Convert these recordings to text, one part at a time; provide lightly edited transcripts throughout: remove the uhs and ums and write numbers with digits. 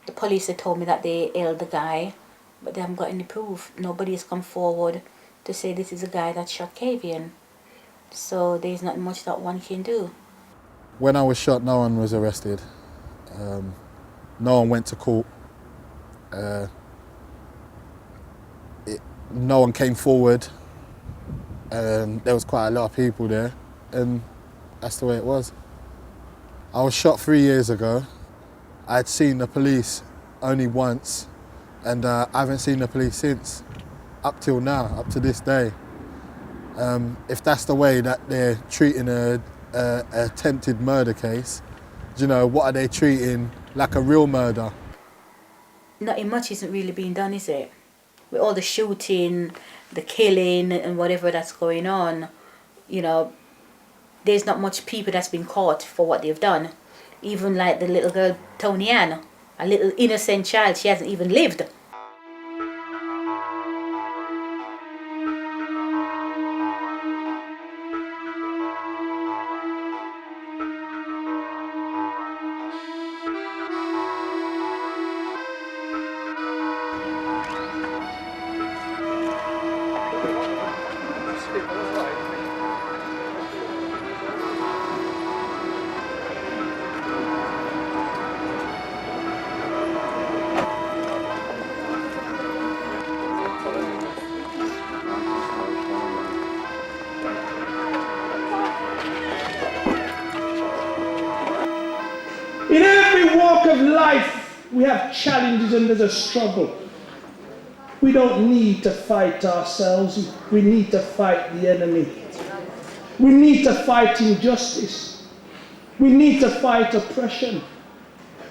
The police had told me that they held the guy, but they haven't got any proof. Nobody has come forward to say this is a guy that shot Kavian. So there's not much that one can do. When I was shot, no one was arrested. No one went to court. No one came forward. There was quite a lot of people there, and that's the way it was. I was shot 3 years ago. I'd seen the police only once, and I haven't seen the police since, up till now, up to this day. If that's the way that they're treating a attempted murder case, what are they treating like a real murder? Nothing much isn't really being done, is it? With all the shooting, the killing, and whatever that's going on, there's not much people that's been caught for what they've done. Even like the little girl, Tony Ann, a little innocent child, she hasn't even lived. In every walk of life, we have challenges and there's a struggle. We don't need to fight ourselves. We need to fight the enemy. We need to fight injustice. We need to fight oppression.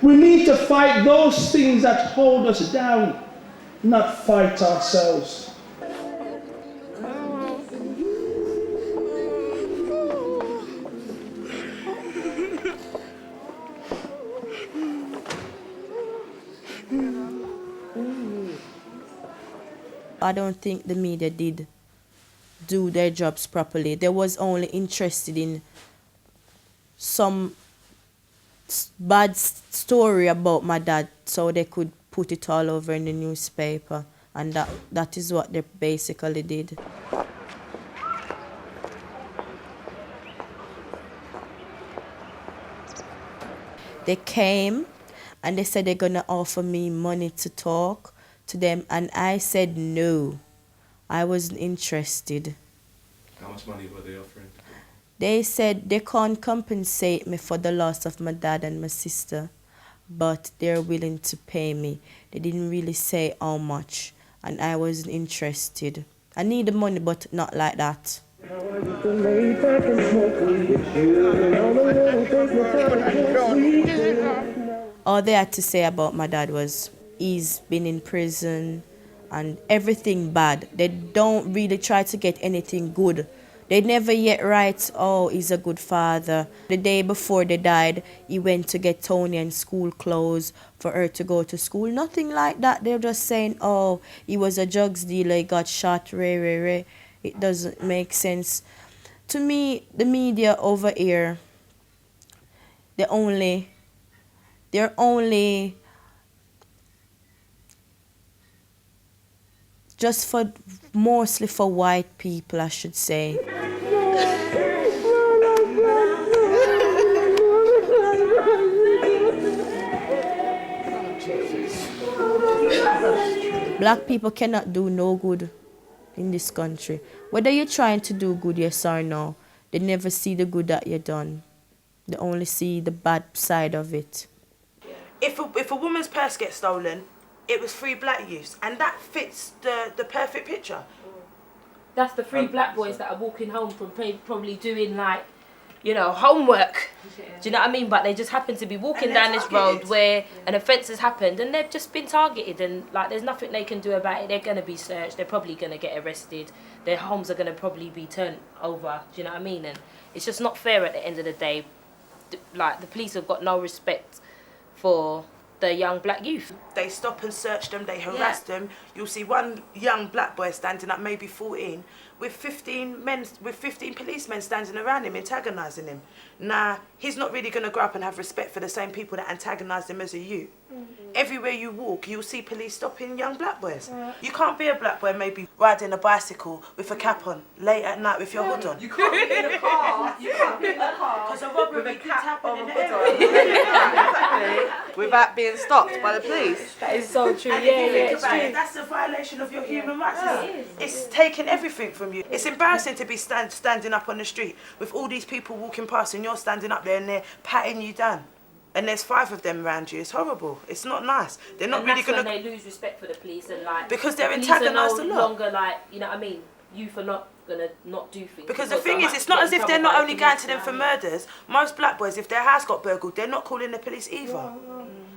We need to fight those things that hold us down, not fight ourselves. I don't think the media did do their jobs properly. They was only interested in some bad story about my dad, so they could put it all over in the newspaper, and that is what they basically did. They came and they said they're gonna offer me money to talk to them, and I said no. I wasn't interested. How much money were they offering? They said they can't compensate me for the loss of my dad and my sister, but they're willing to pay me. They didn't really say how much, and I wasn't interested. I need the money, but not like that. All they had to say about my dad was he's been in prison and everything bad. They don't really try to get anything good. They never yet write, oh, he's a good father. The day before they died, he went to get Tony and school clothes for her to go to school. Nothing like that. They're just saying, oh, he was a drugs dealer, he got shot, Ray. It doesn't make sense. To me, the media over here, they're only just for, mostly for white people, I should say. Black people cannot do no good in this country. Whether you're trying to do good, yes or no, they never see the good that you've done. They only see the bad side of it. If a woman's purse gets stolen, it was 3 black youths, and that fits the perfect picture. That's the 3 black boys that are walking home from probably doing homework. Do you know what I mean? But they just happen to be walking down this road where an offence has happened, and they've just been targeted, and there's nothing they can do about it. They're going to be searched. They're probably going to get arrested. Their homes are going to probably be turned over. Do you know what I mean? And it's just not fair at the end of the day. The police have got no respect for the young black youth. They stop and search them, they harass them. You'll see one young black boy standing up, maybe 14, with 15 policemen standing around him, antagonising him. Now, he's not really going to grow up and have respect for the same people that antagonised him as a youth. Everywhere you walk, you'll see police stopping young black boys. You can't be a black boy maybe riding a bicycle with a cap on, late at night with your hood on. You can't be in a car. You can't be in a car Because a robbery keeps happening in the area. exactly, without being stopped by the police. That is so true. And if you think about it, that's a violation of your human rights. It's taking everything from you. It's embarrassing to be standing up on the street with all these people walking past and you're standing up there and they're patting you down. And there's 5 of them around you. It's horrible. It's not nice. They're not really going to... they lose respect for the police and like... Because they're the antagonised a no lot. longer like, you know what I mean? Youth are not going to not do things. Because the thing is, it's not as if they're not only going to them for murders. Most black boys, if their house got burgled, they're not calling the police either.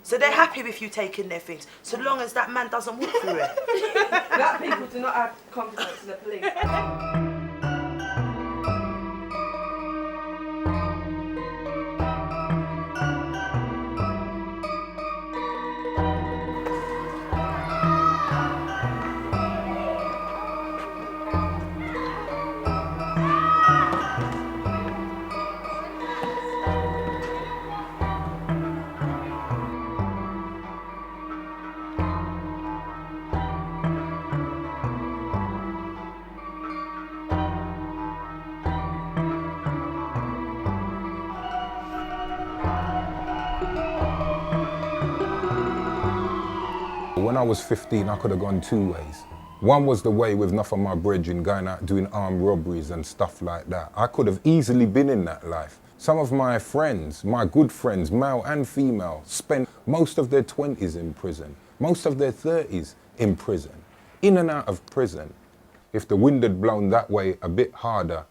So they're happy with you taking their things, so long as that man doesn't walk through it. Black people do not have confidence in the police. When I was 15, I could have gone 2 ways. One was the way with enough of my brethren going out doing armed robberies and stuff like that. I could have easily been in that life. Some of my friends, my good friends, male and female, spent most of their 20s in prison, most of their 30s in prison, in and out of prison. If the wind had blown that way a bit harder,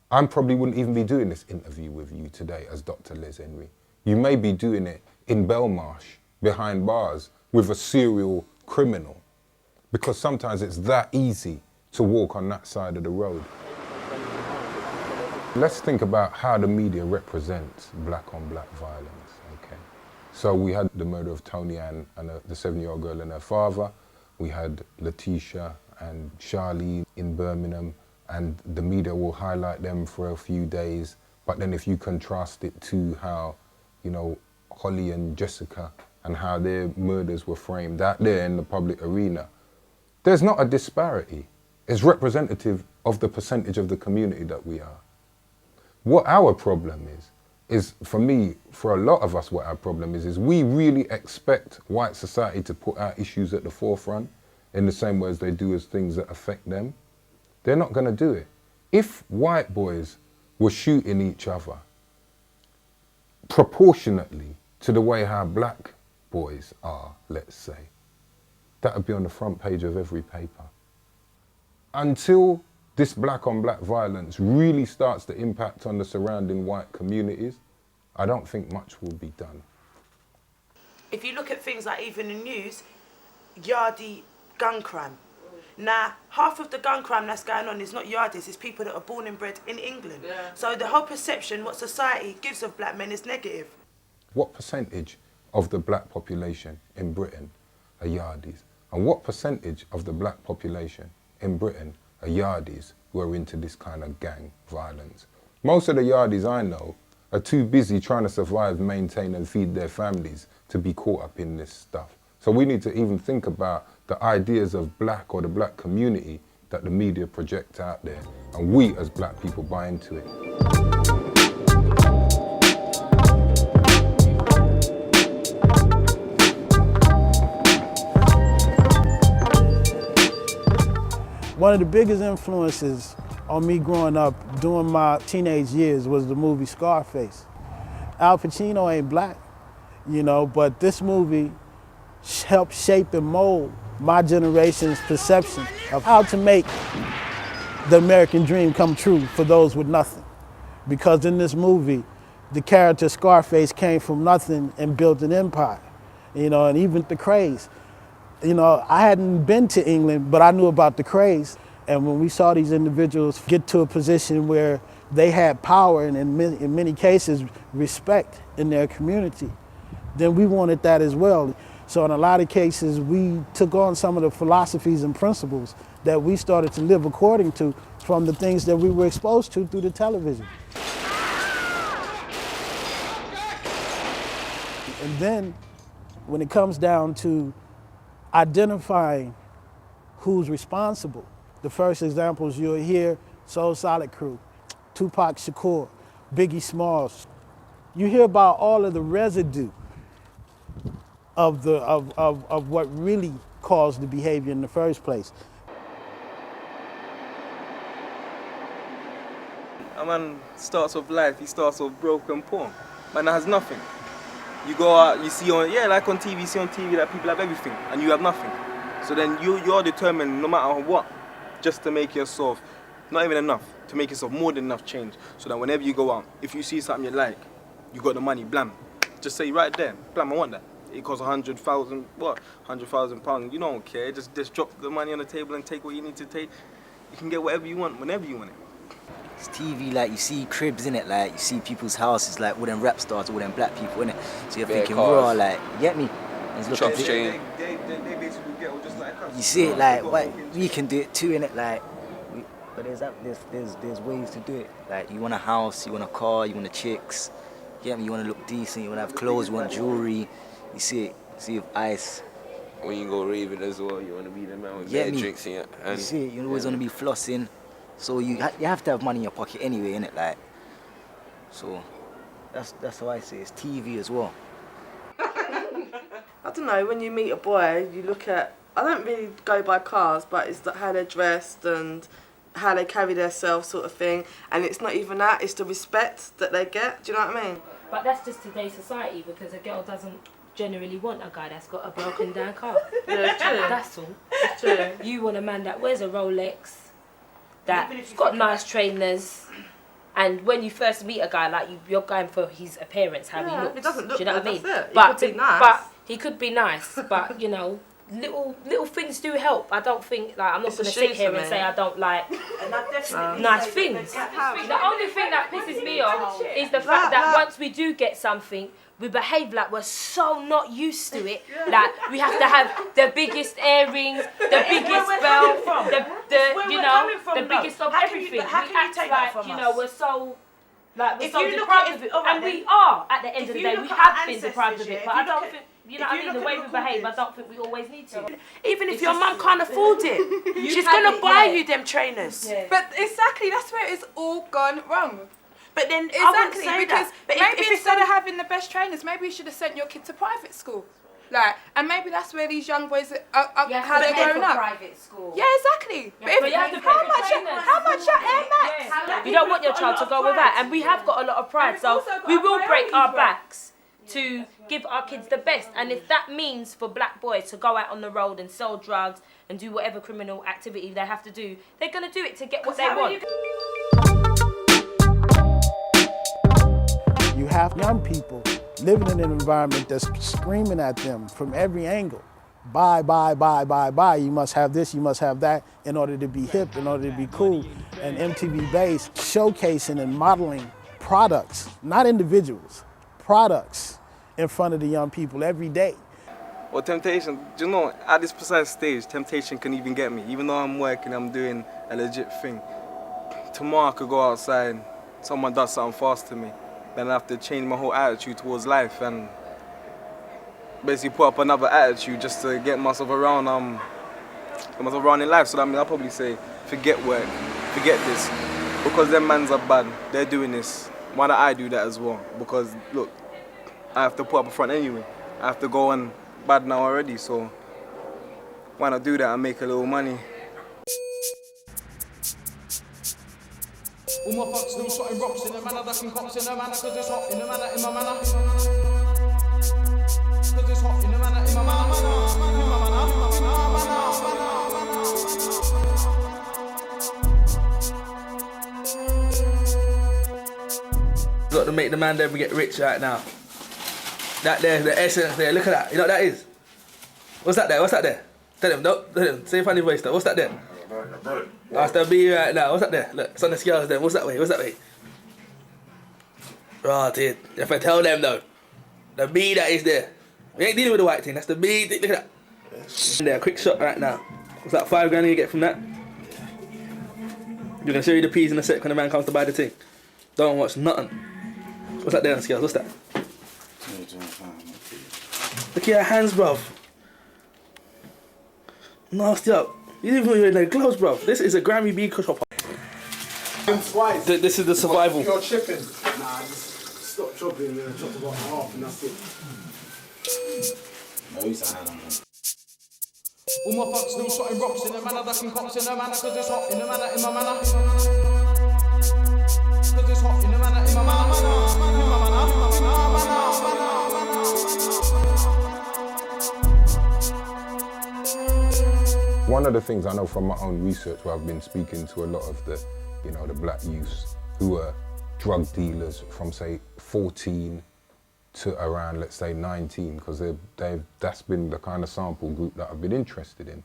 I probably wouldn't even be doing this interview with you today as Dr. Liz Henry. You may be doing it in Belmarsh, behind bars, with a serial criminal, because sometimes it's that easy to walk on that side of the road. Let's think about how the media represents black on black violence, okay? So we had the murder of Tony Ann and the 7-year-old girl and her father. We had Letitia and Charlie in Birmingham, and the media will highlight them for a few days. But then if you contrast it to how, you know, Holly and Jessica and how their murders were framed out there in the public arena, there's not a disparity. It's representative of the percentage of the community that we are. What our problem is for me, for a lot of us, what our problem is we really expect white society to put our issues at the forefront in the same way as they do as things that affect them. They're not gonna do it. If white boys were shooting each other proportionately to the way how black boys are, let's say, that would be on the front page of every paper. Until this black on black violence really starts to impact on the surrounding white communities, I don't think much will be done. If you look at things like even the news, yardie gun crime. Now, half of the gun crime that's going on is not yardies, it's people that are born and bred in England. So the whole perception, what society gives of black men is negative. What percentage of the black population in Britain are yardies? And what percentage of the black population in Britain are yardies who are into this kind of gang violence? Most of the yardies I know are too busy trying to survive, maintain and feed their families to be caught up in this stuff. So we need to even think about the ideas of black or the black community that the media project out there, and we as black people buy into it. One of the biggest influences on me growing up during my teenage years was the movie Scarface. Al Pacino ain't black, you know, but this movie helped shape and mold my generation's perception of how to make the American dream come true for those with nothing. Because in this movie, the character Scarface came from nothing and built an empire, you know, and even the craze. You know, I hadn't been to England, but I knew about the craze. And when we saw these individuals get to a position where they had power and in many cases respect in their community, then we wanted that as well. So in a lot of cases, we took on some of the philosophies and principles that we started to live according to from the things that we were exposed to through the television. And then when it comes down to identifying who's responsible, the first examples you'll hear, Soul Solid Crew, Tupac Shakur, Biggie Smalls. You hear about all of the residue of what really caused the behavior in the first place. A man starts off life, he starts off broke and poor. Man has nothing. You go out, you see like on TV, you see on TV that people have everything and you have nothing. So then you're determined no matter what, just to make yourself, not even enough, to make yourself more than enough change. So that whenever you go out, if you see something you like, you got the money, blam. Just say right there, blam, I want that. It costs 100,000, what? 100,000 pounds, you don't care. Just drop the money on the table and take what you need to take. You can get whatever you want, whenever you want it. It's TV, like you see cribs in it, like you see people's houses, like all them rap stars, all them black people in it. So you're thinking, raw, like, you get me? They basically get all just like us. You see it, like, we can do it too, innit? Like, but there's ways to do it. Like, you want a house, you want a car, you want the chicks. You get me? You want to look decent, you want to have clothes, you want jewelry. You see it, see with ice. When you go raving as well, you want to be the man with Yeah, better drinks in it. You see it, you always want to be flossing. So you have to have money in your pocket anyway, innit? Like, so that's how I say it. It's TV as well. I don't know, when you meet a boy, you look at, I don't really go by cars, but it's how they're dressed and how they carry themselves sort of thing. And it's not even that, it's the respect that they get. Do you know what I mean? But that's just today's society, because a girl doesn't generally want a guy that's got a broken down car. Yeah, true. That's all. It's true. You want a man that wears a Rolex, that's got nice trainers, and when you first meet a guy, like you're going for his appearance, how he looks. It doesn't look do you know good, what I mean? that's it. But he could be nice. But he could be nice, but you know, little things do help. I don't think, like, I'm not going to sit here and say I don't like nice things. The only thing that pisses me off is the fact that once we do get something, we behave like we're so not used to it. Like we have to have the biggest earrings, the biggest belt, the biggest of everything. We act like, you know, we're so deprived of it, and we are at the end of the day. We have been deprived of it, but I don't think. You know what I mean? The way we behave, I don't think we always need to. Even if your mum can't afford it, she's going to buy you them trainers. Yeah. But exactly, that's where it's all gone wrong. But then exactly, I wouldn't say because that. But maybe if instead of having the best trainers, maybe you should have sent your kid to private school. Like, and maybe that's where these young boys are how they're growing up. Private school. Yeah, exactly. But how much are Air Max? You don't want your child to go with that, and we have got a lot of pride, so we will break our backs to give our kids the best. And if that means for black boys to go out on the road and sell drugs and do whatever criminal activity they have to do, they're going to do it to get what they want. You have young people living in an environment that's screaming at them from every angle. Buy. You must have this, you must have that in order to be hip, in order to be cool. And MTV Base showcasing and modeling products, not individuals, products in front of the young people every day. Well, temptation, you know, at this precise stage, temptation can even get me. Even though I'm working, I'm doing a legit thing. Tomorrow I could go outside, someone does something fast to me. Then I have to change my whole attitude towards life and basically put up another attitude just to get myself around in life. So that means I'll probably say, forget work, forget this. Because them mans are bad, they're doing this. Why don't I do that as well? Because look, I have to put up a front anyway. I have to go on bad now already, so why not do that and make a little money? All my fucks still shotting rocks in the manner, ducking cops in the manner, cause it's hot in the manner, in my manner. Cause it's hot in the manner, in my manner, Got to make the man there get rich right now. That there, the essence there, look at that. You know what that is? What's that there? What's that there? Tell him, no, tell him. Say funny voice though. What's that there? That's the B right now. What's that there? Look, it's on the scales there. What's that way? What's that way? Oh, dude. You have to tell them though. The bee that is there. We ain't dealing with the white thing, that's the bee thing, look at that. There, quick shot right now. What's that, 5 grand you get from that? You're gonna show you the peas in a sec when the man comes to buy the thing. Don't watch nothing. What's that there on scales, what's that? Look at your hands, bruv. Nasty up. You didn't even wear no gloves, bruv. This is a Grammy bee shop. This is the survival. You're chipping. Nah, just stop chopping and then chop about half and that's it. No, he's a hand on him. All my thugs still shotting rocks in the manor, ducking cops in the manor, cause it's hot in the manor, in my manor. Cause it's hot in the manor, in my manor. One of the things I know from my own research, where I've been speaking to a lot of the, the black youths who are drug dealers from say 14 to around, let's say 19, because that's been the kind of sample group that I've been interested in.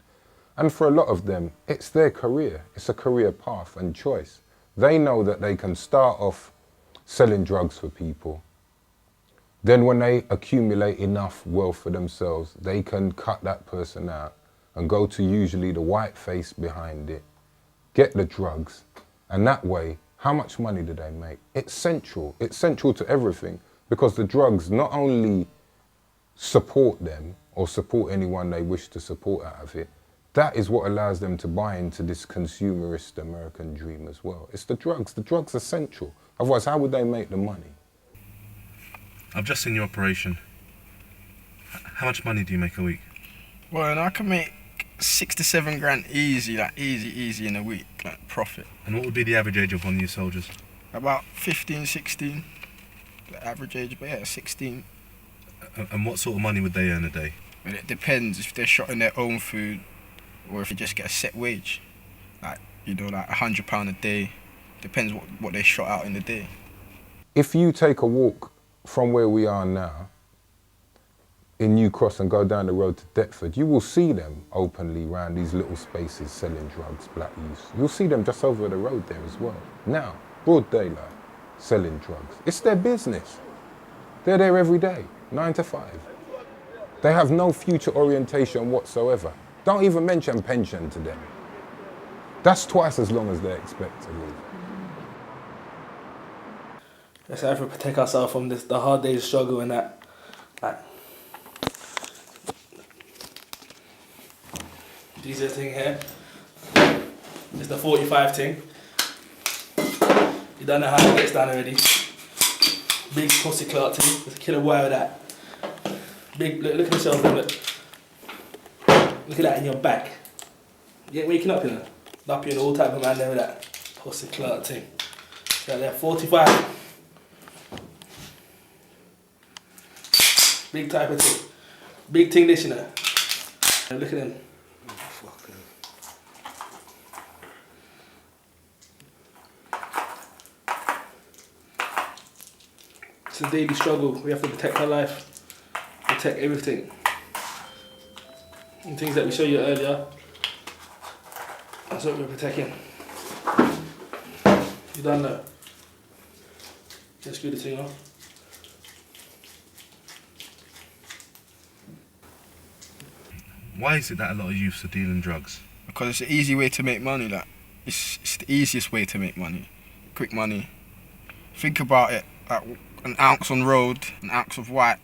And for a lot of them, it's their career. It's a career path and choice. They know that they can start off selling drugs for people. Then when they accumulate enough wealth for themselves, they can cut that person out and go to usually the white face behind it, get the drugs, and that way, how much money do they make? It's central to everything, because the drugs not only support them or support anyone they wish to support out of it, that is what allows them to buy into this consumerist American dream as well. It's the drugs are essential. Otherwise, how would they make the money? I've just seen your operation. How much money do you make a week? Well, and I can make 6 to 7 grand easy, like easy in a week, like profit. And what would be the average age of one of your soldiers? About 15, 16, the average age, but yeah, 16. And what sort of money would they earn a day? Well, it depends if they're shotting their own food or if they just get a set wage, like like £100 a day. Depends what they shot out in the day. If you take a walk from where we are now in New Cross and go down the road to Deptford, you will see them openly around these little spaces selling drugs, black youths. You'll see them just over the road there as well. Now, broad daylight, selling drugs. It's their business. They're there every day, 9 to 5. They have no future orientation whatsoever. Don't even mention pension to them. That's twice as long as they expect to live. Let's have to protect ourselves from the hard days struggle and that. Like, this is the thing here. It's the 45 thing. You don't know how it gets done already. Big pussy clot thing. There's a killer wire with that. Big, look at yourself, look. Look at that in your back. You ain't waking up, you know. Nappy and all type of man there with that pussy clot thing. So they're 45. Big type of thing. Big thing this, you know. And look at them. It's a daily struggle. We have to protect our life, protect everything. And things that we showed you earlier, that's what we're protecting. You don't know. Just screw the thing off. Why is it that a lot of youths are dealing drugs? Because it's an easy way to make money. Like it's the easiest way to make money, quick money. Think about it. Like an ounce on road, an ounce of white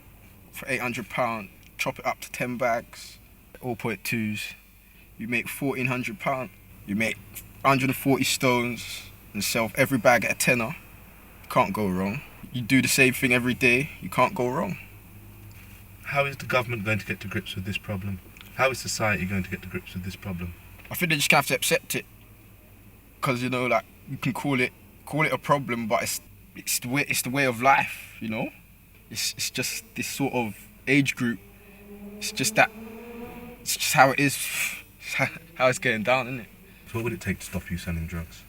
for £800. Chop it up to 10 bags, 0.2s. You make £1,400. You make 140 stones and sell every bag at a tenner. Can't go wrong. You do the same thing every day. You can't go wrong. How is the government going to get to grips with this problem? How is society going to get to grips with this problem? I think they just have to accept it, because like you can call it a problem, but it's the way of life, It's just this sort of age group. It's just how it is, how it's getting down, isn't it? So what would it take to stop you selling drugs?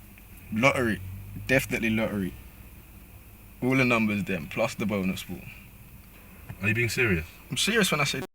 Lottery, definitely lottery. All the numbers then, plus the bonus ball. Are you being serious? I'm serious when I say